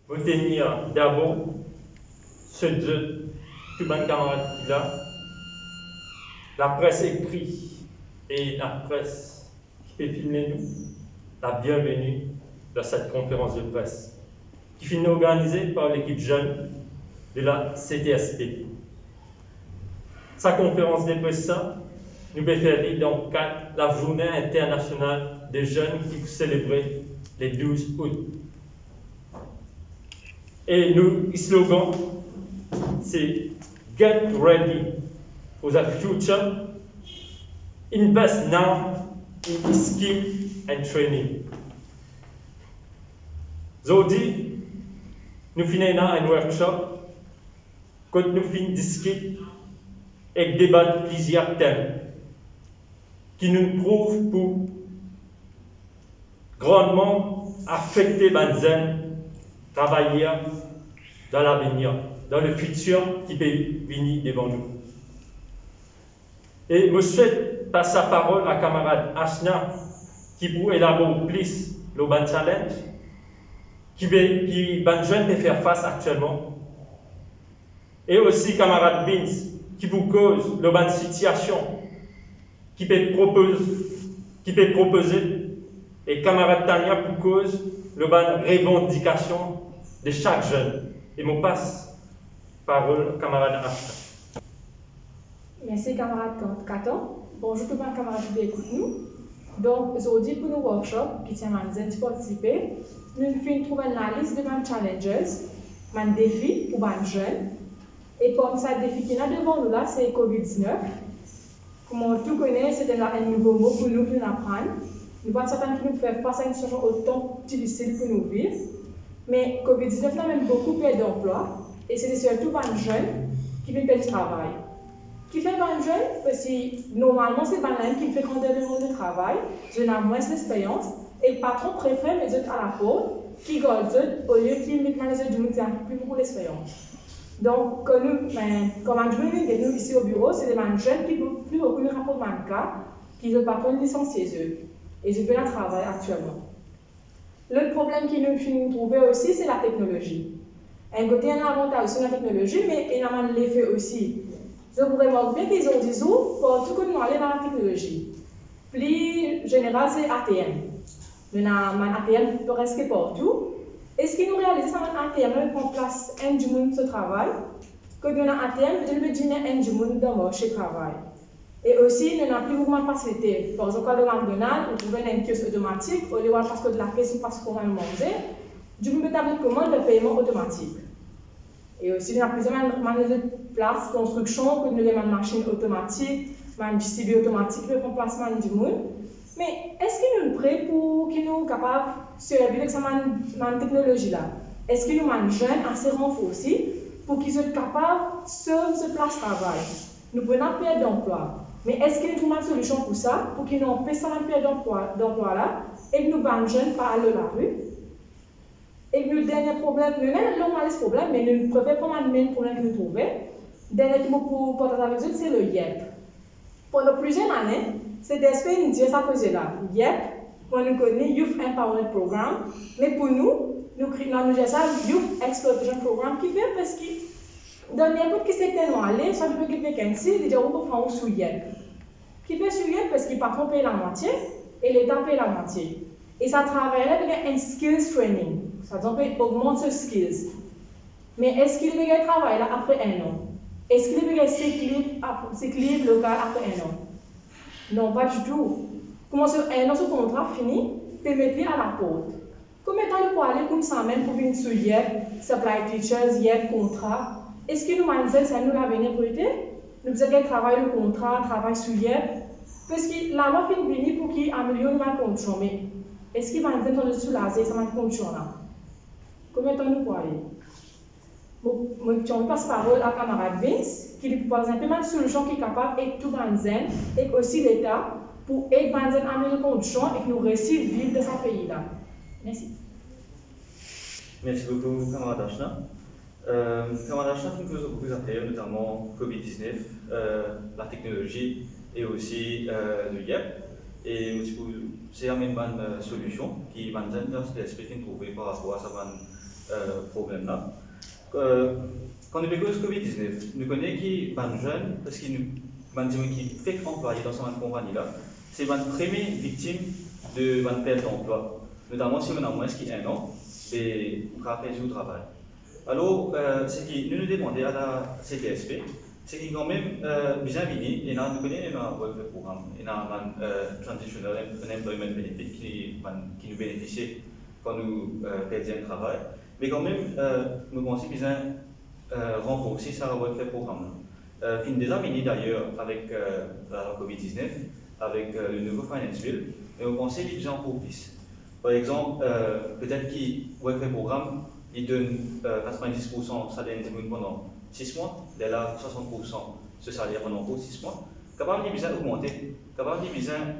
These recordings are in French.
vous tenir d'abord ce jeu, tout bon camarade qui là, la presse écrite et la presse qui fait filmer nous, la bienvenue dans cette conférence de presse qui finit organisée par l'équipe jeune de la CTSP. Sa conférence de presse, nous peut faire dans le cadre de la journée internationale des jeunes qui célébrait le 12 août. Et le slogan, c'est Get ready for the future, invest now in skill and training. Aujourd'hui, nous finissons un workshop quand nous finissons discuter et débattre plusieurs thèmes qui nous prouvent pour grandement affecter les jeunes travailleurs dans l'avenir, dans le futur qui peut venir devant nous. Et je souhaite passer la parole à camarade Ashna qui pour élaborer plus le ban challenge qui les jeunes peuvent faire face actuellement. Et aussi camarade Vince qui vous cause le ban situation qui peut proposer et camarade Tania pour cause le ban revendication de chaque jeune. Et me passe parole camarade Ashna. Merci camarade Caton. Bonjour tout le monde camarade qui écoute nous. Donc aujourd'hui pour nos workshops qui tient à nous participer, nous finissons trouver la liste de mes challenges, mes défis pour les jeunes. Et comme ça, le défi qui est devant nous là, c'est COVID-19. Comme tout connaît, c'est un nouveau mot pour nous apprendre. Nous voyons certains qui nous font passer une situation autant difficile pour nous vivre. Mais COVID-19 a même beaucoup perdu d'emploi. Et c'est surtout les jeunes qui viennent perdre le travail. Qui fait les jeunes? Parce que normalement, c'est les jeunes qui font quand le monde de travail. Je n'ai moins d'expérience. Et le patron préfère les autres à la porte, qui gardent au lieu qu'ils mettent les autres du monde qui ont plus beaucoup d'expérience. Donc, nous, comme nous ici au bureau, c'est des jeunes qui n'ont plus aucun rapport de cas, qui ne pas prendre licencier eux. Et je fais un travail actuellement. L'autre problème qui nous finit de trouver aussi, c'est la technologie. Un côté, il y a un avantage sur la technologie, mais il y a un effet aussi. Je vous remarque bien qu'ils ont dit pour tout que nous allons dans la technologie. Plus général, c'est ATM. Nous avons un ATM presque partout. Est-ce que nous réalisons un ATM qu'on place un du monde ce travail? Que nous avons un ATM, nous devons dire un du monde dans le marché travail. Et aussi, nous n'avons plus beaucoup de facilité. Par exemple, le McDonald's, vous trouvez un kiosque automatique, au lieu de parce que de la caisse passe pour un manger, du coup, nous avons une commande de paiement automatique. Et aussi, nous avons plusieurs manières de place, construction, que nous avons une machine automatique, une distribution automatique, le remplacement du monde. Mais est-ce que nous sommes prêts pour qu'ils nous capables de servir avec cette technologie-là? Est-ce que nous sommes jeunes assez renforcés pour qu'ils soient capables de se place travail? Nous prenons perte d'emploi. Mais est-ce que nous trouvons une solution pour ça, pour qu'ils n'ont pas cette perte d'emploi-là, et que nous sommes jeunes pas aller à la rue? Et le dernier problème, nous avons ce problème, mais nous préférons prendre un même problème que nous trouvons. Le dernier mot pour partager avec vous, c'est le YEP. Pendant plusieurs années, c'est d'espèce de dire ça cause-là. YEP, on nous connaît Youth Empowerment Program, mais pour nous disons ça Youth Exploitation Program qui fait parce que dans n'importe quel secteur où on allait, ça veut dire que quelqu'un ici, il dit on peut prendre sous YEP. Qui fait sous YEP parce qu'il pas trop payer la moitié et l'État paye la moitié. Et ça travaille avec un skills training. Ça veut dire qu'on augmente ses skills. Mais est-ce qu'il va travailler là après un an? Est-ce qu'il va ses clips local après un an? Non, pas du tout. Comment un an, ce contrat fini, tu mettre à la porte. Combien de temps il faut aller comme ça même pour venir sur YEP, supply teachers, YEP, contrat? Est-ce que nous, mindset, ça nous l'avenir pour aider? Nous devons travailler le contrat, travailler sur YEP. Parce que la loi finit venir pour qu'il améliore nos conditions. Mais est-ce qu'il va nous être soulagé sur cette condition-là? Combien de temps nous pour aller? Je passe parole à camarade Vince, qui lui propose un peu de solution qui est capable d'aider tout Banzen et aussi l'État pour aider Banzen à améliorer les conditions et que nous réussissions à vivre dans ce pays-là. Merci. Merci beaucoup, camarade Ashna. Camarade Ashna qui nous pose beaucoup d'affaires, notamment COVID-19, la technologie et aussi le YEP. Et c'est la même solution qui Banzen dans l'esprit qu'on trouve par rapport à problème-là. Quand nous parlons de Covid-19, nous connaissons qui les jeunes, parce qu'ils qui fait employé dans cette compagnie-là, c'est la première victime de la perte d'emploi. Notamment si on a moins qu'un an, et on a perdu le travail. Alors, ce qui nous demandons à la CTSP, c'est qu'il quand même bien venu, et nous connaissons un work programme, et un Transitional Employment Benefit qui nous bénéficie quand nous perdons le travail. Mais quand même, nous pensons bien renforcer ce work programme. Qui est déjà venu d'ailleurs avec la Covid-19, avec le nouveau Finance Bill, et on pensait qu'il y a encore plus. Par exemple, peut-être qu'il work programme, il donne 90% de salaire pendant 6 mois, il a 60% ce salaire pendant 6 mois. Capable de bien augmenter, capable de bien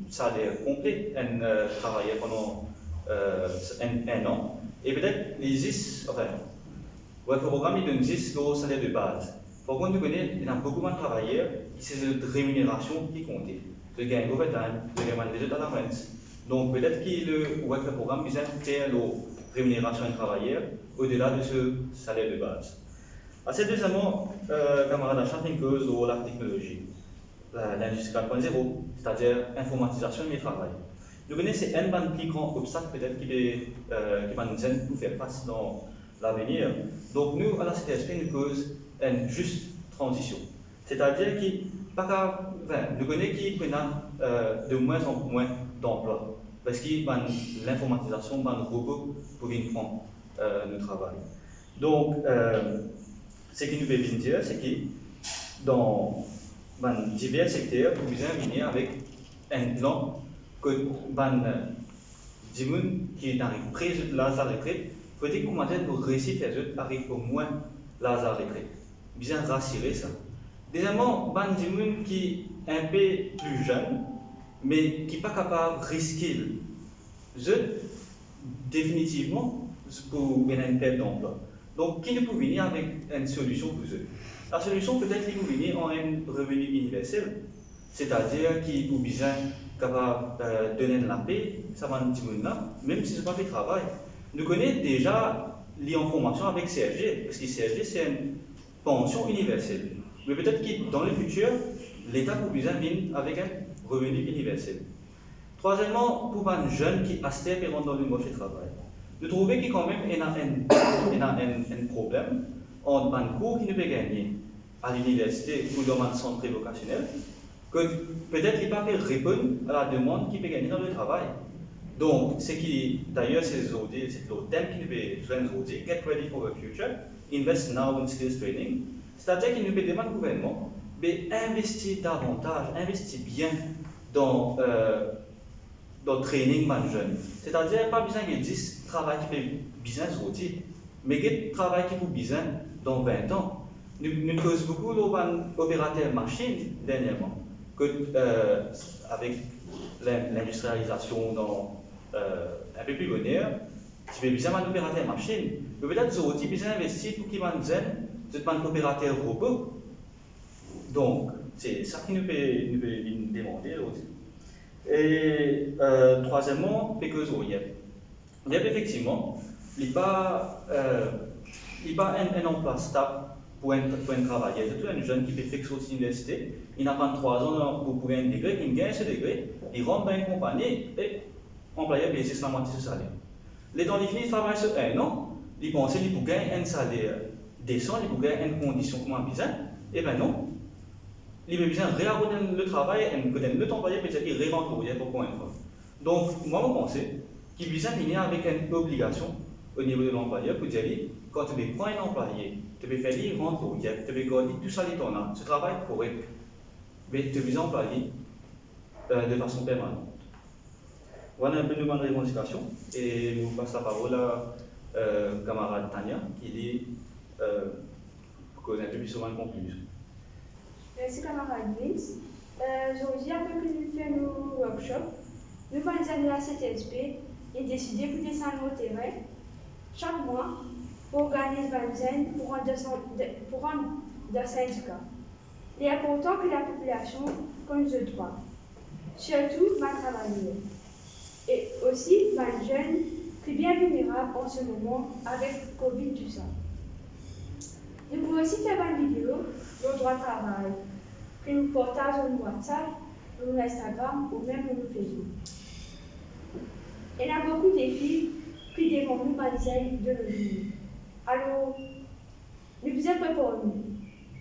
salaire complet, travailler pendant un an. Et peut-être les 10, enfin, le programme il donne 10 le salaire de base. Par contre, nous connaissons, il y a beaucoup de travailleurs, c'est cette rémunération qui compte. Le gain overtime, le gain des allowances. Donc peut-être que le programme vise à faire la rémunération des travailleurs au-delà de ce salaire de base. Assez deuxièmement, camarades achat, une cause de la technologie, l'industrie 4.0, c'est-à-dire l'informatisation du travail. Nous connaissons un plus grand obstacle peut-être qui va nous aider pour faire face dans l'avenir. Donc nous, à la CTSP, nous cause une juste transition. C'est-à-dire que nous connaissons qu'il y a de moins en moins d'emplois. Parce que l'informatisation, le robot pour venir prendre le travail. Donc, ce qui nous veut dire, c'est que dans divers secteurs, nous devons venir avec un plan que les gens qui n'arrivent près de l'âge de la retraite, il faut dire comment pour réussir à arriver au moins l'âge de la retraite. Bien rassurer ça. Deuxièmement, les gens qui sont un peu plus jeunes, mais qui ne sont pas capables de risquer définitivement pour une perte d'emploi. Donc, qui ne peut venir avec une solution pour eux? La solution peut-être qu'il peut venir en un revenu universel, c'est-à-dire qu'il peut bien capable de donner de la paix, ça va nous dire même si ce n'est pas fait travail. Nous connaissons déjà l'information avec CFG, parce que CFG c'est une pension universelle. Mais peut-être que dans le futur, l'État peut bien venir avec un revenu universel. Troisièmement, pour les jeunes qui aspirent dans le marché du travail, nous trouvons qu'il quand même y a un problème entre un cours qui ne peut gagner à l'université ou dans un centre prévocationnel, que peut-être il ne peut pas répondre à la demande qui peut gagner dans le travail. Donc, d'ailleurs, c'est le thème qui nous peut aujourd'hui, Get Ready for the Future, Invest Now in Skills Training. C'est-à-dire qu'il nous peut demander au gouvernement d'investir davantage, investir bien dans le training des jeunes. C'est-à-dire, pas besoin de 10 travail qui fait bien aujourd'hui, mais de travail qui fait bien dans 20 ans. Nous causons beaucoup d'opérateurs machines dernièrement, avec l'industrialisation un peu plus bonheur, tu fais bien un opérateur machine, mais peut-être aujourd'hui bien investir pour qu'ils c'est un opérateur robot. Donc, c'est ça qui nous peut demander aujourd'hui. Et troisièmement, péqueuse au YEP. YEP, effectivement, il n'y a pas un emploi stable pour un travailleur. Surtout un jeune qui fait fixer aussi l'université, il n'a pas 3 ans pour un degré, il gagne ce degré, il rentre dans une compagnie et l'employeur baisse la moitié de salaire. Les temps définis, il travaille sur 1 an, il pense qu'il peut gagner un salaire décent, il peut gagner une condition comme un bizarre, et bien non. Il veut bien réabonner le travail et le employeur peut dire qu'il rentre au YEP pour une fois. Donc, moi, je pense qu'il vient venir avec une obligation au niveau de l'employeur pour dire quand tu veux prendre un employé, tu veux faire lui rentrer au YEP, tu veux garder tout ça, ce travail correct, mais tu veux employer de façon permanente. Voilà un peu de bonne revendication et je vous passe la parole à camarade Tania qui dit pour causer un peu plus sur une conclusion. Merci camarade Vince. Aujourd'hui, après que nous faisons nos workshops, nous allons à la CTSP et décider pour descendre au terrain chaque mois pour organiser une scène pour rendre de syndicat. Il est important que la population connaisse le droit, surtout les travailleurs. Et aussi les jeunes très bien vulnérable en ce moment avec Covid tout ça. Nous pouvons aussi faire une vidéo de droit de travail que nous partageons sur WhatsApp, sur Instagram ou même sur Facebook. Il y a beaucoup de défis qui devant nous par les aides de nos jours. Alors, nous devons préparer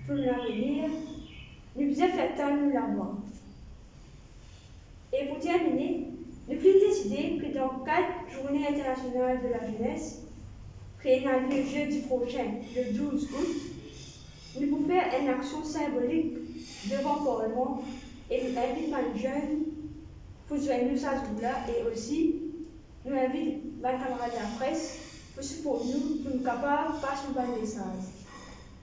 pour l'avenir, nous devons faire temps nous l'avoir. Et pour terminer, nous pouvons décider que dans 4 journées internationales de la jeunesse, qui aura lieu jeudi prochain, le 12 août, nous pouvons faire une action symbolique devant le Parlement et nous invitons les jeunes pour joindre nous à ce jour-là et aussi nous invitons les camarades de la presse pour nous capables de passer un message.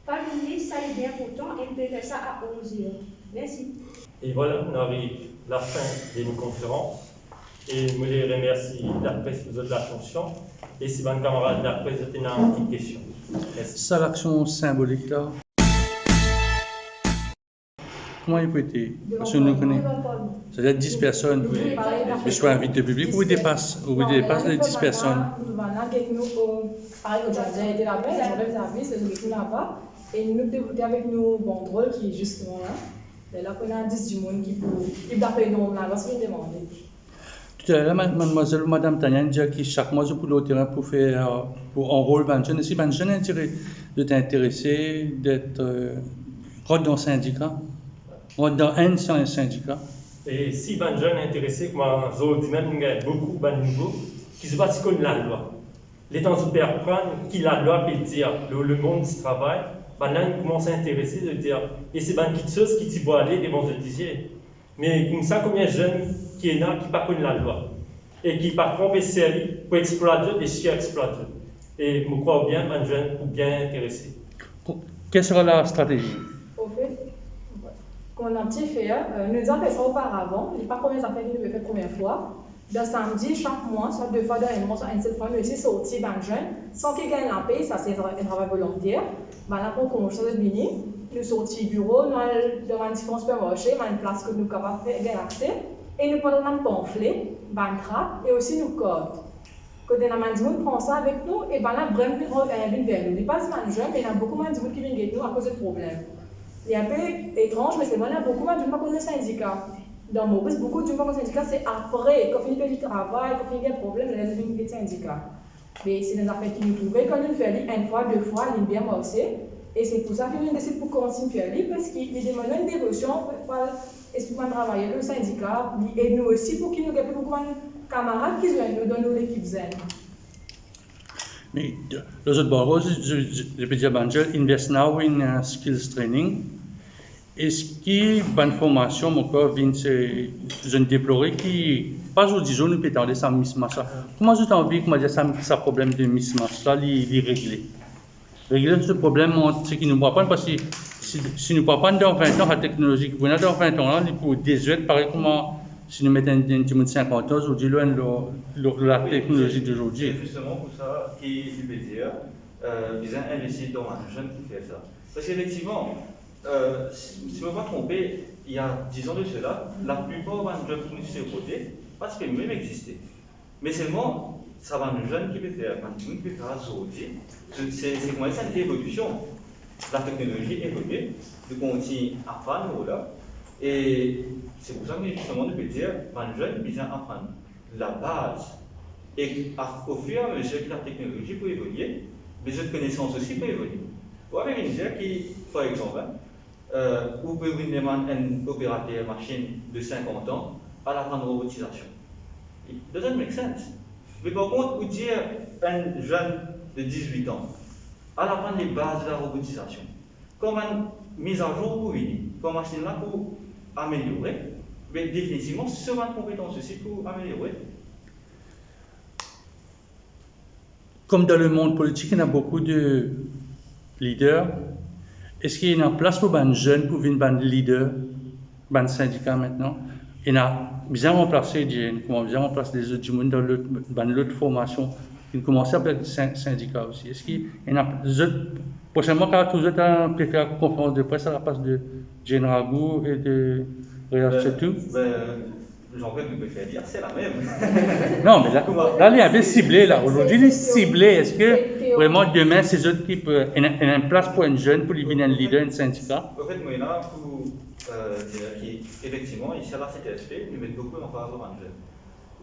Pas oublier, ça est bien important et nous pouvons faire ça à 11h. Merci. Et voilà, on arrive à la fin de nos conférences. Et je voulais remercier la presse pour votre attention. Et si mes camarades de la presse ont une petite question. Merci. Ça, l'action symbolique là, comment il peut être? Parce que nous connaissons, c'est-à-dire 10 personnes, je suis invité public, où il dépasse les 10 personnes. Pareil, quand j'ai été là-bas, j'enlève la vis, c'est tout là-bas. Et nous débuter avec nos banderoles qui est justement là. Et là, on a 10 du monde qui peut appeler nous là, parce qu'il demande. Tout à l'heure, mademoiselle ou madame Tania dit que chaque mois, je peux aller au terrain pour enrôler les jeunes. Est-ce que les jeunes intéressés de t'intéresser, d'être dans un syndicat, dans un syndicat? Et si les jeunes intéressés, comme je dis même, il y a beaucoup de nouveaux qui se battent contre la loi. Les temps où ils apprennent qui la loi peut dire, le monde du travail, maintenant ils commencent à s'intéresser de dire, et c'est une petite chose qui t'y voit aller devant le disier. Mais comme ça, combien de jeunes qui est là, qui ne connaissent pas la loi, et qui par contre série pour exploiter et chier exploiter. Et je crois bien, les jeunes pour bien intéresser. Quelle sera la stratégie? Au fait, qu'on a un petit fait, nous avons fait ça auparavant, il n'y a pas combien d'affaires que nous avons fait la première fois. Le samedi, chaque mois, soit 2 fois dans un mois, soit une seule fois, nous aussi sortir dans les jeunes, sans qu'ils gagnent la paix, ça c'est un travail volontaire. Là, pour commencer à venir, nous sortir du bureau, nous allons dans un différent supermarché, dans une place que nous sommes capables de faire accès, et nous prenons un pamphlet, une trappe, et aussi nos codes. Quand on a des gens qui prennent ça avec nous, et là, vraiment, ils viennent vers nous. Il n'y a pas seulement les jeunes, mais il y a beaucoup de gens qui viennent vers nous à cause de problèmes. C'est un peu étrange, mais c'est vraiment beaucoup de gens qui ne connaissent pas le syndicat. Dans mon bus, beaucoup de gens qui syndicat, c'est après, quand on finit du travail, quand on finit des problèmes, les gens viennent syndicat. Mais c'est des affaires qui nous trouvent. Quand nous faisons une fois, 2 fois, ils bien marché. Et c'est pour ça que nous décidons pour continuer à faire, parce qu'il demande une dévotion pour expliquer travailler le syndicat, et nous aussi pour qu'il nous ait beaucoup de camarades qui nous donnent l'équipe zen. Mais les autres barreaux, je peux dire, invest now in skills training. Est-ce qu'il y a une formation, je ne déplore qui, pas aujourd'hui, nous peut parler de ça mismatch. Comment vous avez envie que ce problème de mismatch là, il réglé? Régler ce problème, c'est qu'il ne nous pas, parce que si nous ne parlons pas dans 20 ans, la technologie qui vient dans 20 ans, il faut désuète, pareil comment si nous mettons un petit de 50 ans, aujourd'hui, la technologie d'aujourd'hui. C'est justement pour ça qu'il veut dire, ils ont investi dans un jeune qui fait ça. Parce qu'effectivement, si je ne me pas tromper, il y a 10 ans de cela, la plupart des jeunes qui sont côté, parce qu'ils même existaient. Mais seulement, ça va un jeune qui peut faire, un jeune qui peut faire aujourd'hui. C'est comment ça, une évolution. La technologie évolue, nous continuons à apprendre là. Et c'est pour ça que justement, nous pouvons dire, un jeune vient apprendre la base. Et au fur et à mesure que la technologie peut évoluer, les autres connaissances aussi peuvent évoluer. Vous avez une dire qui, par exemple, vous pouvez venir un opérateur machine de 50 ans à la robotisation. It doesn't make sense. Mais par contre, vous dire un jeune de 18 ans à apprendre les bases de la robotisation, comme une mise à jour pour venir, comme machine là pour améliorer, mais définitivement, ce sera une compétence aussi pour améliorer. Comme dans le monde politique, il y a beaucoup de leaders. Est-ce qu'il y a une place pour les jeunes pour devenir des leaders, des syndicats maintenant? Il y a bien remplacé des autres du monde dans l'autre formation. Ils commencent à faire des syndicats aussi. Est-ce qu'il y en a prochainement, quand vous êtes en conférence de presse à la place de Jane Ragou et de Réal Chetou? Jean-Claude nous peut faire dire, c'est la même. Non, mais là, il y avait ciblé, là. Aujourd'hui, il est ciblé. Est-ce que vraiment demain, ces autres qui peuvent, il y a une place pour un jeune, pour lui devenir un leader, un syndicat? En fait, moi, pour dire qu'effectivement, ici à la CTSP, nous mettons beaucoup en faveur d'un jeune.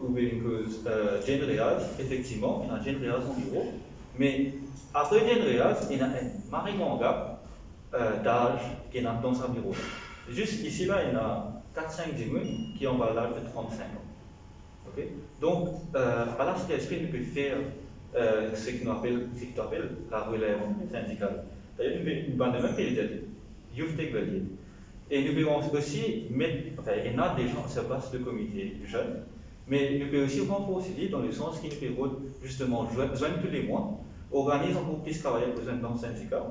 Ou bien cause Jane Reaz, effectivement, il y a Jane Reaz en bureau, mais après Jane Reaz, il y a un Marie Manga d'âge qui est dans son bureau. Juste ici, là, il y a 4-5 démons qui ont l'âge de 35 ans. Okay? Donc, à la CTSP, nous pouvons faire ce qu'on appelle la relève syndicale. C'est-à-dire, nous pouvons même payer Youth Tech Valley. Et nous pouvons aussi mettre, enfin, il y en a des gens, ça passe le comité jeune, mais nous pouvons aussi renforcer dans le sens qu'il nous peut justement joindre tous les mois, organiser encore plus de travail pour les dans le syndicat.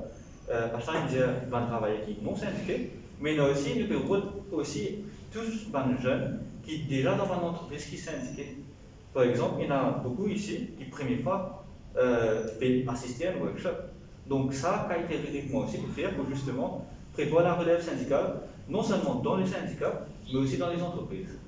À chaque fois, ils vont travailler qui non syndiqués, mais nous aussi, nous pouvons aussi tous les jeunes qui déjà dans une entreprise qui sont syndiqués. Par exemple, il y en a beaucoup ici qui, première fois, peuvent assister à un workshop. Donc ça, caractéristiquement aussi pour faire, pour justement prévoir la relève syndicale, non seulement dans les syndicats, mais aussi dans les entreprises.